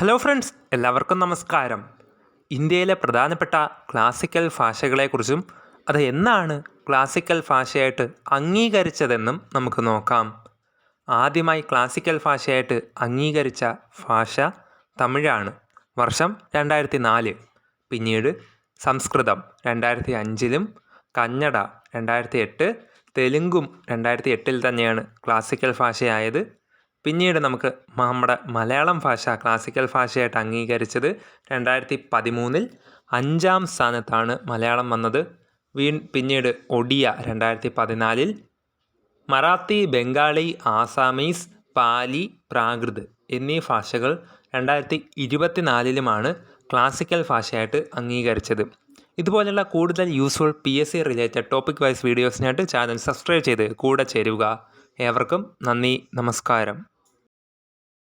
Hello friends, എല്ലാവർക്കും നമസ്കാരം. ഇന്ത്യയിലെ പ്രധാനപ്പെട്ട ക്ലാസിക്കൽ ഭാഷകളെക്കുറിച്ചും അത് എന്നാണ് ക്ലാസിക്കൽ ഭാഷയായിട്ട് അംഗീകരിച്ചതെന്നും നമുക്ക് നോക്കാം. ആദ്യമായി ക്ലാസിക്കൽ ഭാഷയായിട്ട് അംഗീകരിച്ച ഭാഷ തമിഴാണ്. വർഷം 2004. പിന്നീട് സംസ്കൃതം 2005-ലും, കന്നഡ 2008, തെലുങ്കും 2008 തന്നെയാണ് ക്ലാസിക്കൽ ഭാഷയായത്. പിന്നീട് നമുക്ക് നമ്മുടെ മലയാളം ഭാഷ ക്ലാസിക്കൽ ഭാഷയായിട്ട് അംഗീകരിച്ചത് 2013. 5-ാം സ്ഥാനത്താണ് മലയാളം വന്നത്. പിന്നീട് ഒഡിയ 2014, മറാത്തി, ബംഗാളി, ആസാമീസ്, പാലി, പ്രാകൃത് എന്നീ ഭാഷകൾ 2024-ലുമാണ് ക്ലാസിക്കൽ ഭാഷയായിട്ട് അംഗീകരിച്ചത്. ഇതുപോലെയുള്ള കൂടുതൽ useful PSC related topic wise വീഡിയോസിനായിട്ട് ചാനൽ സബ്സ്ക്രൈബ് ചെയ്ത് കൂടെ ചേരുക. ഏവർക്കും നന്ദി, നമസ്കാരം.